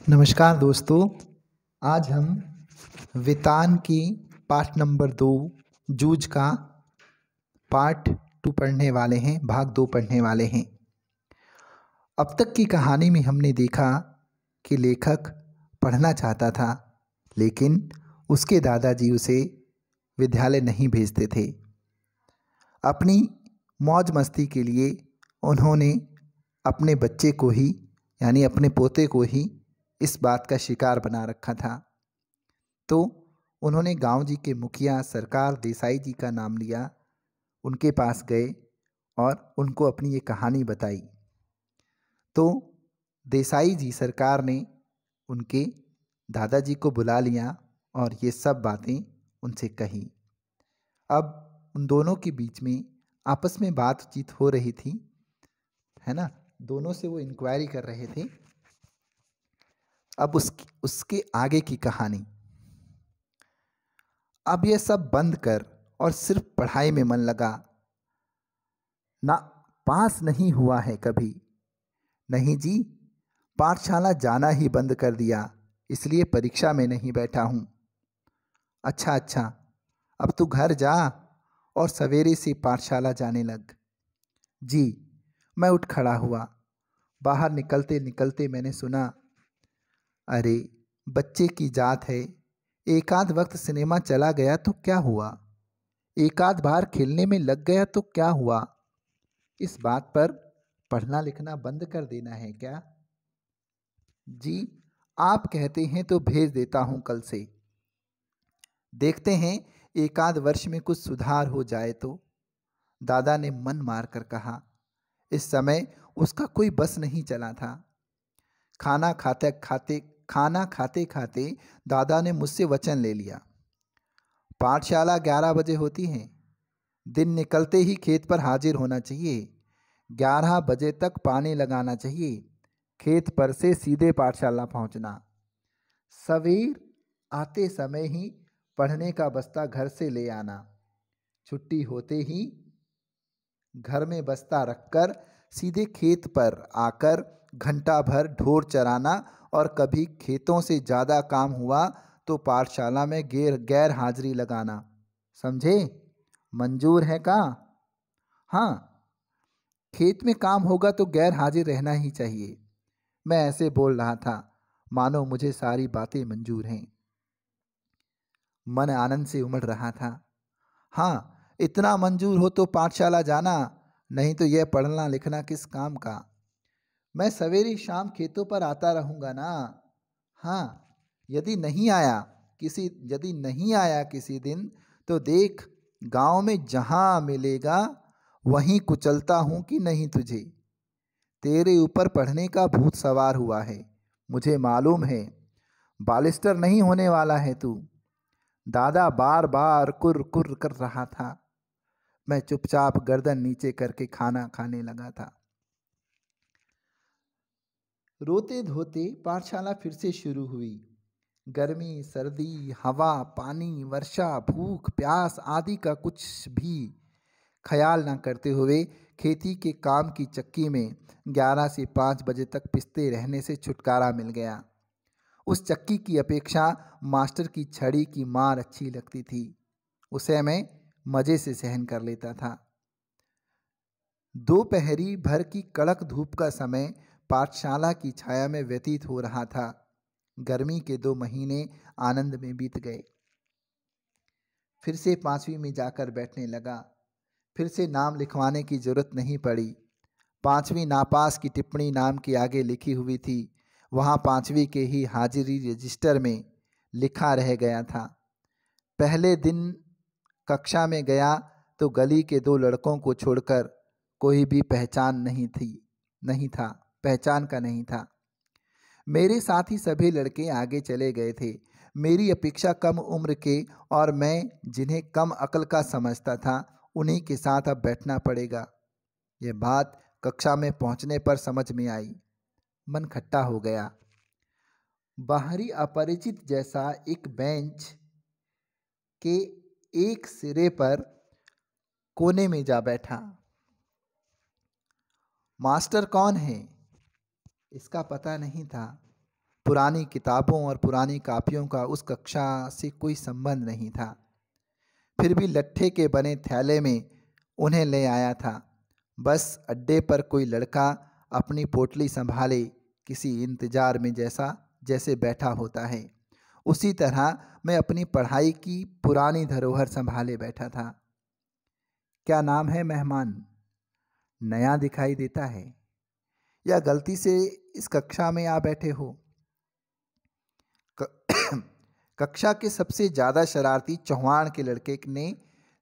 नमस्कार दोस्तों। आज हम वेतान की पाठ नंबर 2 जूझ का पार्ट 2 पढ़ने वाले हैं, भाग 2 पढ़ने वाले हैं। अब तक की कहानी में हमने देखा कि लेखक पढ़ना चाहता था, लेकिन उसके दादाजी उसे विद्यालय नहीं भेजते थे। अपनी मौज मस्ती के लिए उन्होंने अपने बच्चे को ही यानी अपने पोते को ही इस बात का शिकार बना रखा था। तो उन्होंने गांव जी के मुखिया सरकार देसाई जी का नाम लिया, उनके पास गए और उनको अपनी ये कहानी बताई। तो देसाई जी सरकार ने उनके दादाजी को बुला लिया और ये सब बातें उनसे कही। अब उन दोनों के बीच में आपस में बातचीत हो रही थी, है ना। दोनों से वो इंक्वायरी कर रहे थे। अब उसके आगे की कहानी। अब ये सब बंद कर और सिर्फ पढ़ाई में मन लगा। ना पास नहीं हुआ है कभी। नहीं जी, पाठशाला जाना ही बंद कर दिया, इसलिए परीक्षा में नहीं बैठा हूँ। अच्छा अच्छा, अब तू घर जा और सवेरे से पाठशाला जाने लग। जी। मैं उठ खड़ा हुआ। बाहर निकलते निकलते मैंने सुना, अरे बच्चे की जात है, एक आध वक्त सिनेमा चला गया तो क्या हुआ, एक आध बार खेलने में लग गया तो क्या हुआ। इस बात पर पढ़ना लिखना बंद कर देना है क्या? जी, आप कहते हैं तो भेज देता हूं कल से। देखते हैं एक आध वर्ष में कुछ सुधार हो जाए तो, दादा ने मन मार कर कहा। इस समय उसका कोई बस नहीं चला था। खाना खाते खाते दादा ने मुझसे वचन ले लिया। पाठशाला 11 बजे होती है। दिन निकलते ही खेत पर हाजिर होना चाहिए। 11 बजे तक पानी लगाना चाहिए। खेत पर से सीधे पाठशाला पहुंचना। सवेर आते समय ही पढ़ने का बस्ता घर से ले आना। छुट्टी होते ही घर में बस्ता रखकर सीधे खेत पर आकर घंटा भर ढोर चराना, और कभी खेतों से ज़्यादा काम हुआ तो पाठशाला में गैर हाजिरी लगाना। समझे? मंजूर है का? हाँ, खेत में काम होगा तो गैर हाजिर रहना ही चाहिए। मैं ऐसे बोल रहा था मानो मुझे सारी बातें मंजूर हैं। मन आनंद से उमड़ रहा था। हाँ, इतना मंजूर हो तो पाठशाला जाना, नहीं तो यह पढ़ना लिखना किस काम का। मैं सवेरे शाम खेतों पर आता रहूँगा ना। हाँ, यदि नहीं आया किसी दिन तो देख, गांव में जहाँ मिलेगा वहीं कुचलता हूँ कि नहीं तुझे। तेरे ऊपर पढ़ने का भूत सवार हुआ है, मुझे मालूम है। बालिस्टर नहीं होने वाला है तू। दादा बार बार कुर कुर कर रहा था। मैं चुपचाप गर्दन नीचे करके खाना खाने लगा था। रोते धोते पाठशाला फिर से शुरू हुई। गर्मी, सर्दी, हवा, पानी, वर्षा, भूख, प्यास आदि का कुछ भी ख्याल न करते हुए खेती के काम की चक्की में 11 से 5 बजे तक पिसते रहने से छुटकारा मिल गया। उस चक्की की अपेक्षा मास्टर की छड़ी की मार अच्छी लगती थी। उसे मैं मज़े से सहन कर लेता था। दोपहरी भर की कड़क धूप का समय पाठशाला की छाया में व्यतीत हो रहा था। गर्मी के 2 महीने आनंद में बीत गए। फिर से 5वीं में जाकर बैठने लगा। फिर से नाम लिखवाने की जरूरत नहीं पड़ी। 5वीं नापास की टिप्पणी नाम के आगे लिखी हुई थी। वहाँ 5वीं के ही हाजिरी रजिस्टर में लिखा रह गया था। पहले दिन कक्षा में गया तो गली के 2 लड़कों को छोड़कर कोई भी पहचान का नहीं था। मेरे साथ ही सभी लड़के आगे चले गए थे। मेरी अपेक्षा कम उम्र के और मैं जिन्हें कम अक्ल का समझता था, उन्हीं के साथ अब बैठना पड़ेगा। यह बात कक्षा में पहुंचने पर समझ में आई। मन खट्टा हो गया। बाहरी अपरिचित जैसा एक बेंच के एक सिरे पर कोने में जा बैठा। मास्टर कौन है, इसका पता नहीं था। पुरानी किताबों और पुरानी कापियों का उस कक्षा से कोई संबंध नहीं था। फिर भी लट्ठे के बने थैले में उन्हें ले आया था। बस अड्डे पर कोई लड़का अपनी पोटली संभाले किसी इंतजार में जैसे बैठा होता है, उसी तरह मैं अपनी पढ़ाई की पुरानी धरोहर संभाले बैठा था। क्या नाम है मेहमान? नया दिखाई देता है या गलती से इस कक्षा में आ बैठे हो? कक्षा के सबसे ज़्यादा शरारती चौहान के लड़के ने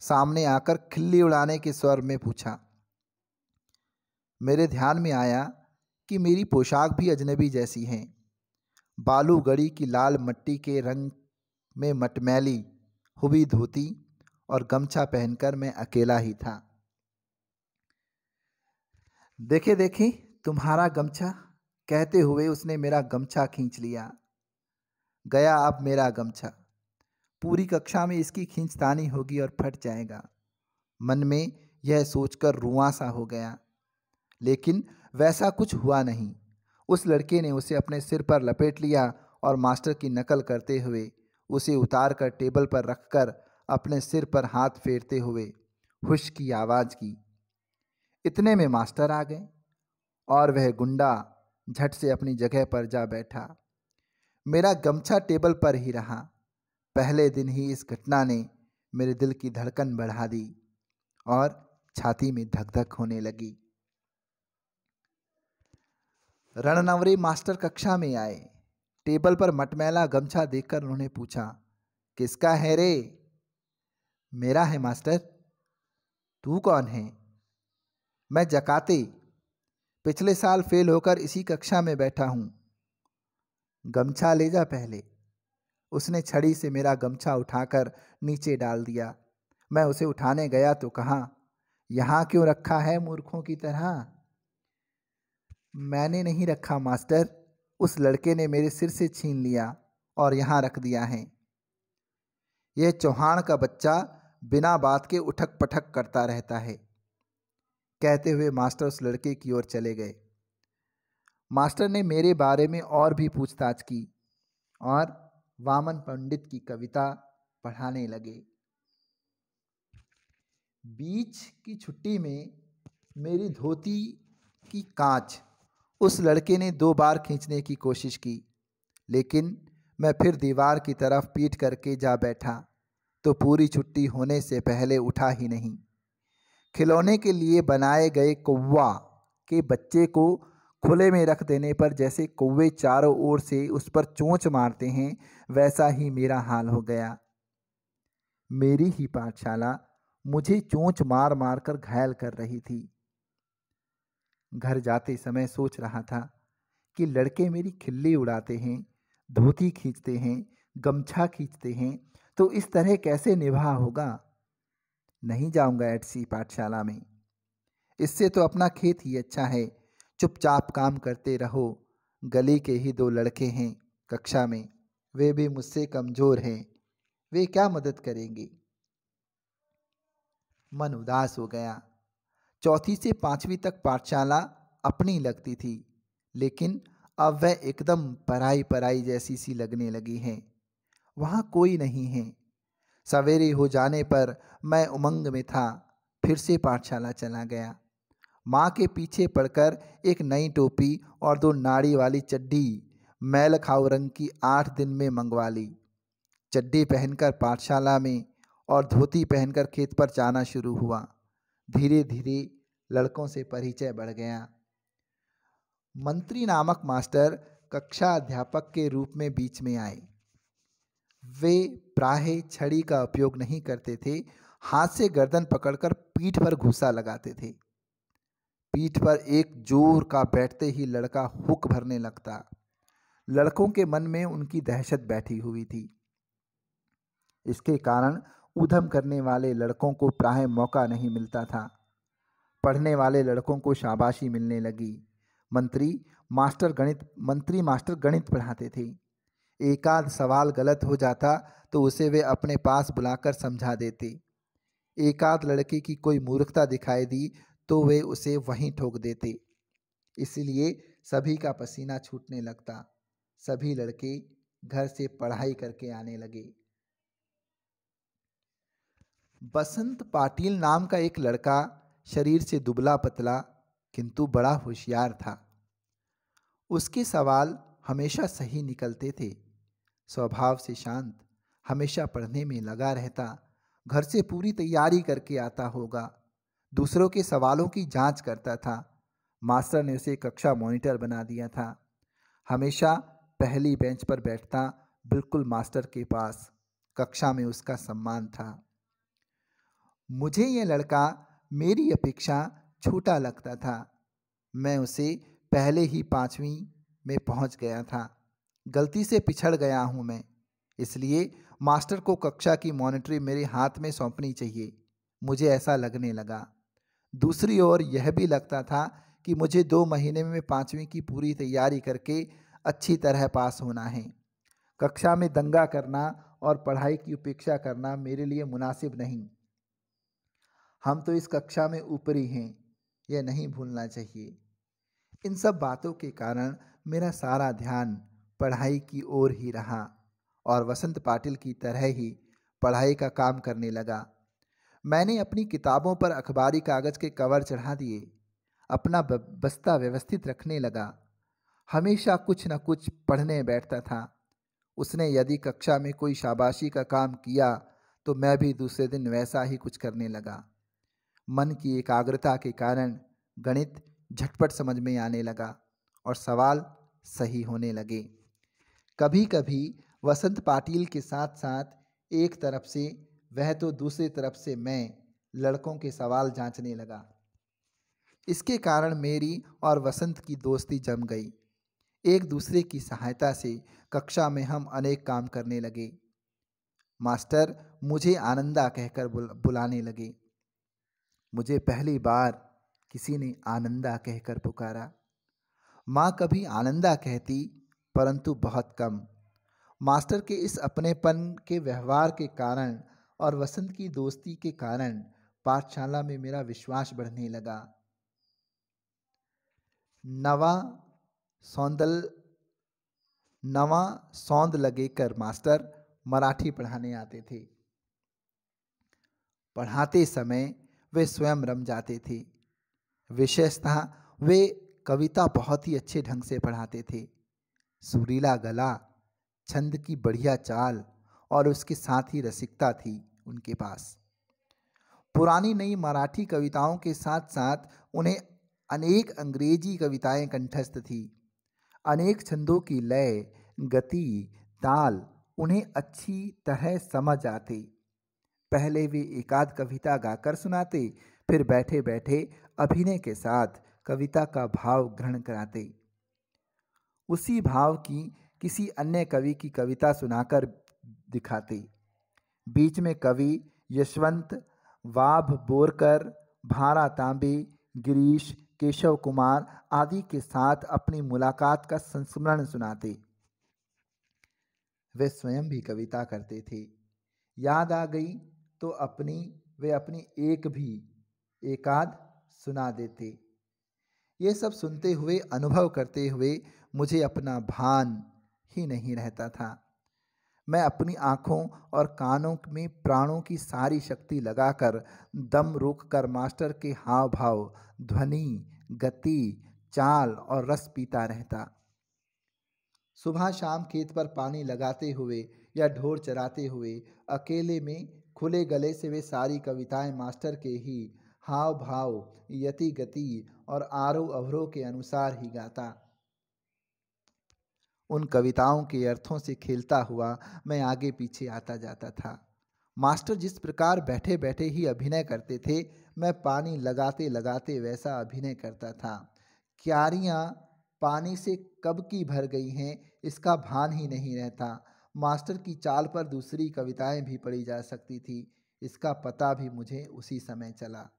सामने आकर खिल्ली उड़ाने के स्वर में पूछा। मेरे ध्यान में आया कि मेरी पोशाक भी अजनबी जैसी है। बालू गड़ी की लाल मट्टी के रंग में मटमैली हुई धोती और गमछा पहनकर मैं अकेला ही था। देखे देखे तुम्हारा गमछा, कहते हुए उसने मेरा गमछा खींच लिया। गया अब मेरा गमछा। पूरी कक्षा में इसकी खींचतानी होगी और फट जाएगा। मन में यह सोचकर रुआं सा हो गया, लेकिन वैसा कुछ हुआ नहीं। उस लड़के ने उसे अपने सिर पर लपेट लिया और मास्टर की नकल करते हुए उसे उतार कर टेबल पर रखकर अपने सिर पर हाथ फेरते हुए हुश की आवाज़ की। इतने में मास्टर आ गए और वह गुंडा झट से अपनी जगह पर जा बैठा। मेरा गमछा टेबल पर ही रहा। पहले दिन ही इस घटना ने मेरे दिल की धड़कन बढ़ा दी और छाती में धक धक होने लगी। रणनवरे मास्टर कक्षा में आए। टेबल पर मटमैला गमछा देखकर उन्होंने पूछा, किसका है रे? मेरा है मास्टर। तू कौन है? मैं जकाते, पिछले साल फेल होकर इसी कक्षा में बैठा हूँ। गमछा ले जा पहले। उसने छड़ी से मेरा गमछा उठाकर नीचे डाल दिया। मैं उसे उठाने गया तो कहा, यहाँ क्यों रखा है मूर्खों की तरह? मैंने नहीं रखा मास्टर, उस लड़के ने मेरे सिर से छीन लिया और यहाँ रख दिया है। यह चौहान का बच्चा बिना बात के उठक पटक करता रहता है। कहते हुए मास्टर उस लड़के की ओर चले गए। मास्टर ने मेरे बारे में और भी पूछताछ की और वामन पंडित की कविता पढ़ाने लगे। बीच की छुट्टी में मेरी धोती की कांच उस लड़के ने 2 बार खींचने की कोशिश की, लेकिन मैं फिर दीवार की तरफ पीठ करके जा बैठा तो पूरी छुट्टी होने से पहले उठा ही नहीं। खिलौने के लिए बनाए गए कौवा के बच्चे को खुले में रख देने पर जैसे कौवे चारों ओर से उस पर चोंच मारते हैं, वैसा ही मेरा हाल हो गया। मेरी ही पाठशाला मुझे चोंच मार मार कर घायल कर रही थी। घर जाते समय सोच रहा था कि लड़के मेरी खिल्ली उड़ाते हैं, धोती खींचते हैं, गमछा खींचते हैं, तो इस तरह कैसे निभा होगा। नहीं जाऊंगा ऐसी पाठशाला में। इससे तो अपना खेत ही अच्छा है। चुपचाप काम करते रहो। गली के ही 2 लड़के हैं कक्षा में, वे भी मुझसे कमज़ोर हैं, वे क्या मदद करेंगे। मन उदास हो गया। 4वीं से 5वीं तक पाठशाला अपनी लगती थी, लेकिन अब वह एकदम पराई पराई जैसी सी लगने लगी है। वहाँ कोई नहीं है। सवेरे हो जाने पर मैं उमंग में था, फिर से पाठशाला चला गया। माँ के पीछे पड़कर एक नई टोपी और 2 नाड़ी वाली चड्डी मैल खाऊ रंग की 8 दिन में मंगवा ली। चड्डी पहनकर पाठशाला में और धोती पहनकर खेत पर जाना शुरू हुआ। धीरे धीरे लड़कों से परिचय बढ़ गया। मंत्री नामक मास्टर कक्षा अध्यापक के रूप में बीच में आए। वे प्रायः छड़ी का उपयोग नहीं करते थे, हाथ से गर्दन पकड़कर पीठ पर घूसा लगाते थे। पीठ पर एक जोर का बैठते ही लड़का हुक भरने लगता। लड़कों के मन में उनकी दहशत बैठी हुई थी। इसके कारण ऊधम करने वाले लड़कों को प्रायः मौका नहीं मिलता था। पढ़ने वाले लड़कों को शाबाशी मिलने लगी। मंत्री मास्टर गणित पढ़ाते थे। एक आध सवाल गलत हो जाता तो उसे वे अपने पास बुलाकर समझा देते। एक आध लड़के की कोई मूर्खता दिखाई दी तो वे उसे वहीं ठोक देते। इसलिए सभी का पसीना छूटने लगता। सभी लड़के घर से पढ़ाई करके आने लगे। बसंत पाटिल नाम का एक लड़का शरीर से दुबला पतला किंतु बड़ा होशियार था। उसके सवाल हमेशा सही निकलते थे। स्वभाव से शांत, हमेशा पढ़ने में लगा रहता, घर से पूरी तैयारी करके आता होगा। दूसरों के सवालों की जांच करता था। मास्टर ने उसे कक्षा मॉनिटर बना दिया था। हमेशा पहली बेंच पर बैठता, बिल्कुल मास्टर के पास। कक्षा में उसका सम्मान था। मुझे यह लड़का मेरी अपेक्षा छोटा लगता था। मैं उसे पहले ही 5वीं में पहुंच गया था। गलती से पिछड़ गया हूं मैं, इसलिए मास्टर को कक्षा की मॉनिटरी मेरे हाथ में सौंपनी चाहिए, मुझे ऐसा लगने लगा। दूसरी ओर यह भी लगता था कि मुझे 2 महीने में 5वीं की पूरी तैयारी करके अच्छी तरह पास होना है। कक्षा में दंगा करना और पढ़ाई की उपेक्षा करना मेरे लिए मुनासिब नहीं। हम तो इस कक्षा में ऊपरी हैं, यह नहीं भूलना चाहिए। इन सब बातों के कारण मेरा सारा ध्यान पढ़ाई की ओर ही रहा और वसंत पाटिल की तरह ही पढ़ाई का काम करने लगा। मैंने अपनी किताबों पर अखबारी कागज के कवर चढ़ा दिए, अपना बस्ता व्यवस्थित रखने लगा। हमेशा कुछ न कुछ पढ़ने बैठता था। उसने यदि कक्षा में कोई शाबाशी का काम किया तो मैं भी दूसरे दिन वैसा ही कुछ करने लगा। मन की एकाग्रता के कारण गणित झटपट समझ में आने लगा और सवाल सही होने लगे। कभी कभी वसंत पाटिल के साथ साथ एक तरफ से वह तो दूसरी तरफ से मैं लड़कों के सवाल जांचने लगा। इसके कारण मेरी और वसंत की दोस्ती जम गई। एक दूसरे की सहायता से कक्षा में हम अनेक काम करने लगे। मास्टर मुझे आनंदा कहकर बुलाने लगे। मुझे पहली बार किसी ने आनंदा कहकर पुकारा। माँ कभी आनंदा कहती, परंतु बहुत कम। मास्टर के इस अपनेपन के व्यवहार के कारण और वसंत की दोस्ती के कारण पाठशाला में मेरा विश्वास बढ़ने लगा। नवा सौंद लगे कर मास्टर मराठी पढ़ाने आते थे। पढ़ाते समय वे स्वयं रम जाते थे। विशेषतः वे कविता बहुत ही अच्छे ढंग से पढ़ाते थे। सुरीला गला, छंद की बढ़िया चाल और उसके साथ ही रसिकता थी उनके पास। पुरानी नई मराठी कविताओं के साथ साथ उन्हें अनेक अंग्रेजी कविताएं कंठस्थ थी। अनेक छंदों की लय, गति, ताल उन्हें अच्छी तरह समझ आते। पहले वे एकाध कविता गाकर सुनाते, फिर बैठे बैठे अभिनय के साथ कविता का भाव ग्रहण कराते। उसी भाव की किसी अन्य कवि की कविता सुनाकर दिखाते। बीच में कवि यशवंत, वाभ बोरकर, भारा तांबे, गिरीश, केशव कुमार आदि के साथ अपनी मुलाकात का संस्मरण सुनाते। वे स्वयं भी कविता करते थे। याद आ गई तो वे अपनी एकाध सुना देते। ये सब सुनते हुए, अनुभव करते हुए मुझे अपना भान ही नहीं रहता था। मैं अपनी आँखों और कानों में प्राणों की सारी शक्ति लगाकर दम रोककर मास्टर के हाव भाव, ध्वनि, गति, चाल और रस पीता रहता। सुबह शाम खेत पर पानी लगाते हुए या ढोर चराते हुए अकेले में खुले गले से वे सारी कविताएं मास्टर के ही हाव भाव, यति गति और आरोह अवरोह के अनुसार ही गाता। उन कविताओं के अर्थों से खेलता हुआ मैं आगे पीछे आता जाता था। मास्टर जिस प्रकार बैठे बैठे ही अभिनय करते थे, मैं पानी लगाते लगाते वैसा अभिनय करता था। क्यारियाँ पानी से कब की भर गई हैं, इसका भान ही नहीं रहता। मास्टर की चाल पर दूसरी कविताएं भी पढ़ी जा सकती थी, इसका पता भी मुझे उसी समय चला।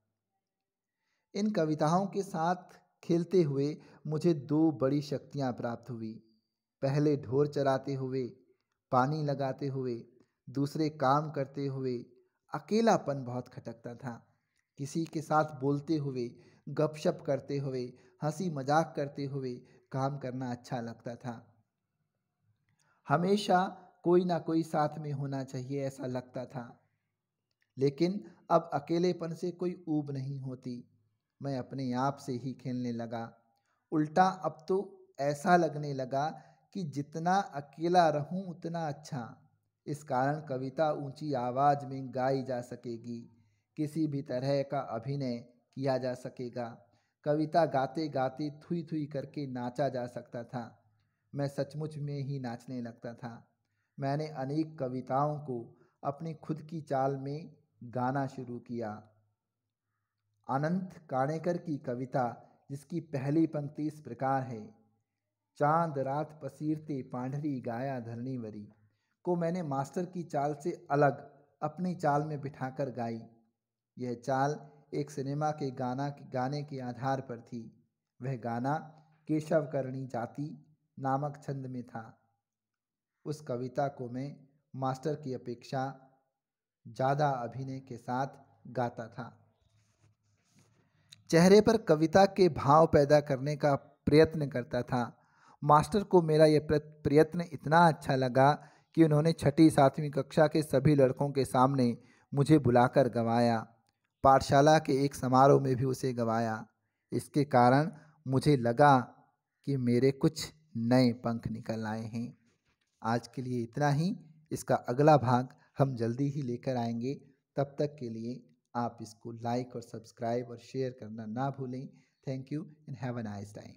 इन कविताओं के साथ खेलते हुए मुझे 2 बड़ी शक्तियाँ प्राप्त हुई। पहले ढोर चराते हुए, पानी लगाते हुए, दूसरे काम करते हुए अकेलापन बहुत खटकता था। किसी के साथ बोलते हुए, गपशप करते हुए, हंसी मजाक करते हुए काम करना अच्छा लगता था। हमेशा कोई ना कोई साथ में होना चाहिए ऐसा लगता था। लेकिन अब अकेलेपन से कोई ऊब नहीं होती। मैं अपने आप से ही खेलने लगा। उल्टा अब तो ऐसा लगने लगा कि जितना अकेला रहूं उतना अच्छा। इस कारण कविता ऊंची आवाज में गाई जा सकेगी, किसी भी तरह का अभिनय किया जा सकेगा। कविता गाते गाते थुई थुई करके नाचा जा सकता था। मैं सचमुच में ही नाचने लगता था। मैंने अनेक कविताओं को अपनी खुद की चाल में गाना शुरू किया। अनंत काणेकर की कविता, जिसकी पहली पंक्ति इस प्रकार है: चांद रात पसीरते पांढरी गाया धरणीवरी, को मैंने मास्टर की चाल से अलग अपनी चाल में बिठाकर गाई। यह चाल एक सिनेमा के गाने के आधार पर थी। वह गाना केशव करणी जाति नामक छंद में था। उस कविता को मैं मास्टर की अपेक्षा ज़्यादा अभिनय के साथ गाता था। चेहरे पर कविता के भाव पैदा करने का प्रयत्न करता था। मास्टर को मेरा यह प्रयत्न इतना अच्छा लगा कि उन्होंने 6ठी 7वीं कक्षा के सभी लड़कों के सामने मुझे बुलाकर गवाया। पाठशाला के एक समारोह में भी उसे गवाया। इसके कारण मुझे लगा कि मेरे कुछ नए पंख निकल आए हैं। आज के लिए इतना ही। इसका अगला भाग हम जल्दी ही लेकर आएंगे। तब तक के लिए आप इसको लाइक और सब्सक्राइब और शेयर करना ना भूलें। Thank you and have a nice time.